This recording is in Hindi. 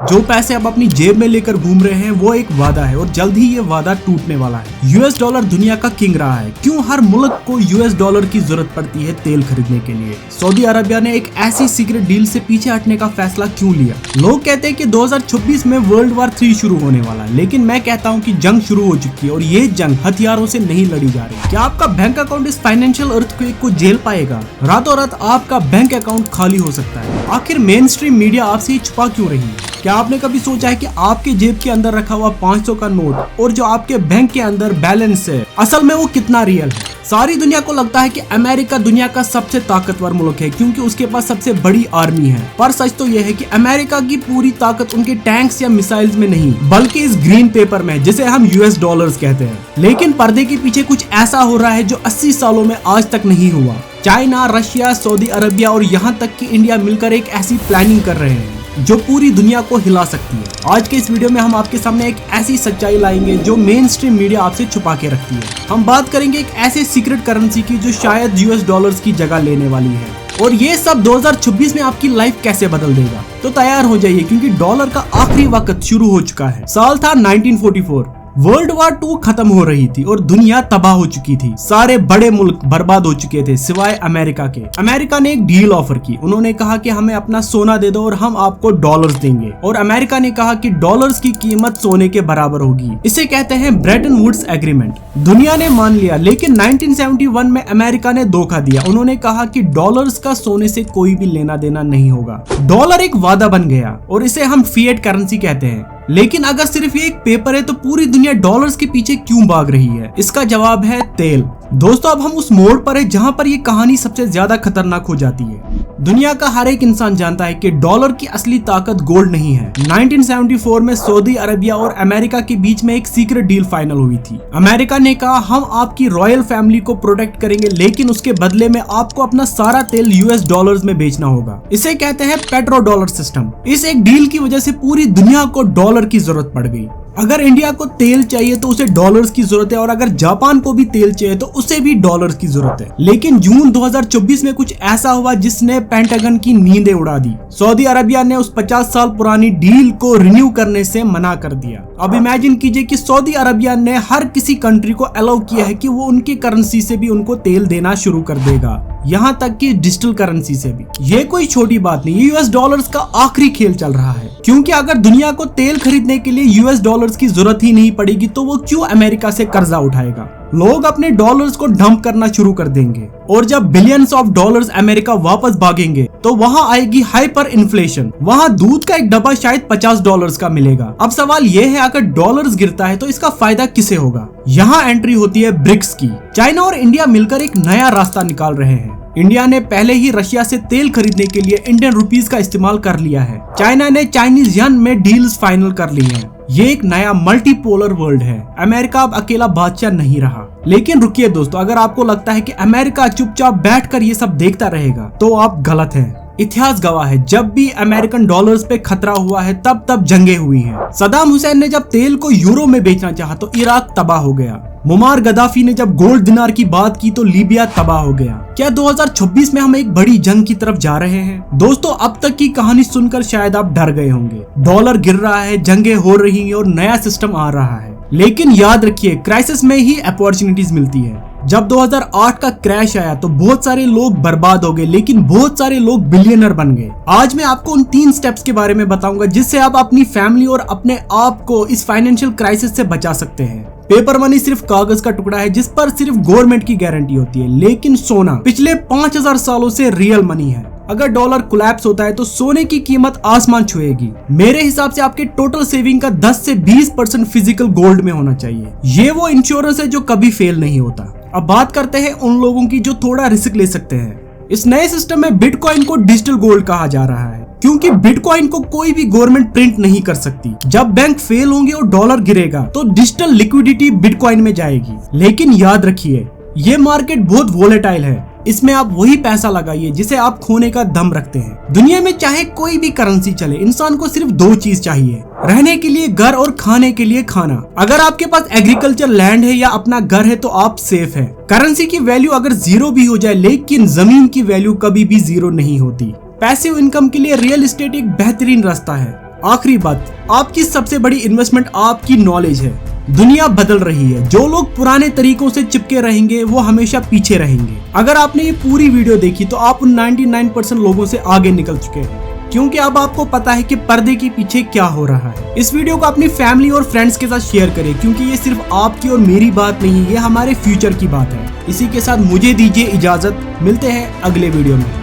जो पैसे आप अपनी जेब में लेकर घूम रहे हैं वो एक वादा है और जल्द ही ये वादा टूटने वाला है। यूएस डॉलर दुनिया का किंग रहा है। क्यों हर मुल्क को यूएस डॉलर की जरूरत पड़ती है तेल खरीदने के लिए? सऊदी अरबिया ने एक ऐसी सीक्रेट डील से पीछे हटने का फैसला क्यों लिया? लोग कहते हैं कि 2026 में वर्ल्ड वॉर 3 शुरू होने वाला है, लेकिन मैं कहता हूँ कि जंग शुरू हो चुकी है और ये जंग हथियारों से नहीं लड़ी जा रही। क्या आपका बैंक अकाउंट इस फाइनेंशियल अर्थक्वेक को झेल पाएगा? रातों रात आपका बैंक अकाउंट खाली हो सकता है। आखिर मेन स्ट्रीम मीडिया आपसे छुपा क्यों रही है? क्या आपने कभी सोचा है कि आपके जेब के अंदर रखा हुआ 500 का नोट और जो आपके बैंक के अंदर बैलेंस है असल में वो कितना रियल है? सारी दुनिया को लगता है कि अमेरिका दुनिया का सबसे ताकतवर मुल्क है क्योंकि उसके पास सबसे बड़ी आर्मी है, पर सच तो यह है कि अमेरिका की पूरी ताकत उनके टैंक्स या मिसाइल्स में नहीं बल्कि इस ग्रीन पेपर में जिसे हम यूएस डॉलर्स कहते हैं। लेकिन पर्दे के पीछे कुछ ऐसा हो रहा है जो 80 सालों में आज तक नहीं हुआ। चाइना, रशिया, सऊदी अरबिया और यहाँ तक कि इंडिया मिलकर एक ऐसी प्लानिंग कर रहे हैं जो पूरी दुनिया को हिला सकती है। आज के इस वीडियो में हम आपके सामने एक ऐसी सच्चाई लाएंगे जो मेन स्ट्रीम मीडिया आपसे छुपा के रखती है। हम बात करेंगे एक ऐसे सीक्रेट करेंसी की जो शायद यूएस डॉलर्स की जगह लेने वाली है, और ये सब 2026 में आपकी लाइफ कैसे बदल देगा। तो तैयार हो जाइए क्योंकि डॉलर का आखिरी वक्त शुरू हो चुका है। साल था 1944। वर्ल्ड वॉर 2 खत्म हो रही थी और दुनिया तबाह हो चुकी थी। सारे बड़े मुल्क बर्बाद हो चुके थे सिवाय अमेरिका के। अमेरिका ने एक डील ऑफर की। उन्होंने कहा कि हमें अपना सोना दे दो और हम आपको डॉलर्स देंगे, और अमेरिका ने कहा कि डॉलर्स की कीमत सोने के बराबर होगी। इसे कहते हैं ब्रेटन वुड्स एग्रीमेंट। दुनिया ने मान लिया, लेकिन 1971 में अमेरिका ने धोखा दिया। उन्होंने कहा कि डॉलर्स का सोने से कोई भी लेना देना नहीं होगा। डॉलर एक वादा बन गया और इसे हम फिएट करेंसी कहते हैं। लेकिन अगर सिर्फ ये एक पेपर है तो पूरी दुनिया डॉलर्स के पीछे क्यों भाग रही है? इसका जवाब है तेल। दोस्तों, अब हम उस मोड़ पर है जहां पर ये कहानी सबसे ज्यादा खतरनाक हो जाती है। दुनिया का हर एक इंसान जानता है कि डॉलर की असली ताकत गोल्ड नहीं है। 1974 में सऊदी अरबिया और अमेरिका के बीच में एक सीक्रेट डील फाइनल हुई थी। अमेरिका ने कहा हम आपकी रॉयल फैमिली को प्रोटेक्ट करेंगे, लेकिन उसके बदले में आपको अपना सारा तेल यूएस डॉलर्स में बेचना होगा। इसे कहते हैं पेट्रो डॉलर सिस्टम। इस एक डील की वजह से पूरी दुनिया को डॉलर की जरूरत पड़ गई। अगर इंडिया को तेल चाहिए तो उसे डॉलर्स की जरूरत है, और अगर जापान को भी तेल चाहिए तो उसे भी डॉलर्स की जरूरत है। लेकिन जून 2024 में कुछ ऐसा हुआ जिसने पेंटागन की नींदें उड़ा दी। सऊदी अरबिया ने उस 50 साल पुरानी डील को रिन्यू करने से मना कर दिया। अब इमेजिन कीजिए कि सऊदी अरबिया ने हर किसी कंट्री को अलाउ किया है कि वो उनकी करेंसी से भी उनको तेल देना शुरू कर देगा, यहाँ तक कि डिजिटल करेंसी से भी। ये कोई छोटी बात नहीं, यूएस डॉलर्स का आखिरी खेल चल रहा है। क्योंकि अगर दुनिया को तेल खरीदने के लिए यूएस डॉलर्स की जरूरत ही नहीं पड़ेगी तो वो क्यों अमेरिका से कर्जा उठाएगा? लोग अपने डॉलर्स को डंप करना शुरू कर देंगे, और जब बिलियंस ऑफ डॉलर्स अमेरिका वापस भागेंगे तो वहां आएगी हाइपर इन्फ्लेशन। वहां दूध का एक डब्बा शायद $50 का मिलेगा। अब सवाल यह है, अगर डॉलर्स गिरता है तो इसका फायदा किसे होगा? यहाँ एंट्री होती है ब्रिक्स की। चाइना और इंडिया मिलकर एक नया रास्ता निकाल रहे हैं। इंडिया ने पहले ही रशिया से तेल खरीदने के लिए इंडियन रुपीस का इस्तेमाल कर लिया है। चाइना ने चाइनीज यन में डील्स फाइनल कर ली हैं। ये एक नया मल्टीपोलर वर्ल्ड है। अमेरिका अब अकेला बादशाह नहीं रहा। लेकिन रुकिए दोस्तों, अगर आपको लगता है कि अमेरिका चुपचाप बैठकर ये सब देखता रहेगा तो आप गलत हैं। इतिहास गवाह है, जब भी अमेरिकन डॉलर्स पे खतरा हुआ है तब जंगें हुई हैं। सद्दाम हुसैन ने जब तेल को यूरो में बेचना चाहा तो इराक तबाह हो गया। मुअम्मर गद्दाफी ने जब गोल्ड दिनार की बात की तो लीबिया तबाह हो गया। क्या 2026 में हम एक बड़ी जंग की तरफ जा रहे हैं? दोस्तों, अब तक की कहानी सुनकर शायद आप डर गए होंगे। डॉलर गिर रहा है, जंगें हो रही हैं और नया सिस्टम आ रहा है। लेकिन याद रखिए, क्राइसिस में ही अपॉर्चुनिटीज मिलती है। जब 2008 का क्रैश आया तो बहुत सारे लोग बर्बाद हो गए, लेकिन बहुत सारे लोग बिलियनर बन गए। आज मैं आपको उन 3 स्टेप्स के बारे में बताऊंगा जिससे आप अपनी फैमिली और अपने आप को इस फाइनेंशियल क्राइसिस से बचा सकते हैं। पेपर मनी सिर्फ कागज का टुकड़ा है जिस पर सिर्फ गवर्नमेंट की गारंटी होती है, लेकिन सोना पिछले 5000 सालों से रियल मनी है। अगर डॉलर कोलैप्स होता है तो सोने की कीमत आसमान छुएगी। मेरे हिसाब से आपके टोटल सेविंग का 10 से 20% फिजिकल गोल्ड में होना चाहिए। ये वो इंश्योरेंस है जो कभी फेल नहीं होता। अब बात करते हैं उन लोगों की जो थोड़ा रिस्क ले सकते हैं। इस नए सिस्टम में बिटकॉइन को डिजिटल गोल्ड कहा जा रहा है, क्योंकि बिटकॉइन को कोई भी गवर्नमेंट प्रिंट नहीं कर सकती। जब बैंक फेल होंगे और डॉलर गिरेगा तो डिजिटल लिक्विडिटी बिटकॉइन में जाएगी। लेकिन याद रखिए, ये मार्केट बहुत वोलेटाइल है। इसमें आप वही पैसा लगाइए जिसे आप खोने का दम रखते हैं। दुनिया में चाहे कोई भी करेंसी चले, इंसान को सिर्फ 2 चीज चाहिए, रहने के लिए घर और खाने के लिए खाना। अगर आपके पास एग्रीकल्चर लैंड है या अपना घर है तो आप सेफ है। करेंसी की वैल्यू अगर 0 भी हो जाए, लेकिन जमीन की वैल्यू कभी भी 0 नहीं होती। पैसिव इनकम के लिए रियल एस्टेट एक बेहतरीन रास्ता है। आखिरी बात, आपकी सबसे बड़ी इन्वेस्टमेंट आपकी नॉलेज है। दुनिया बदल रही है, जो लोग पुराने तरीकों से चिपके रहेंगे वो हमेशा पीछे रहेंगे। अगर आपने ये पूरी वीडियो देखी तो आप उन 99% लोगों से आगे निकल चुके हैं, क्योंकि अब आपको पता है कि पर्दे के पीछे क्या हो रहा है। इस वीडियो को अपनी फैमिली और फ्रेंड्स के साथ शेयर करें, क्योंकि ये सिर्फ आपकी और मेरी बात नहीं, ये हमारे फ्यूचर की बात है। इसी के साथ मुझे दीजिए इजाजत, मिलते हैं अगले वीडियो में।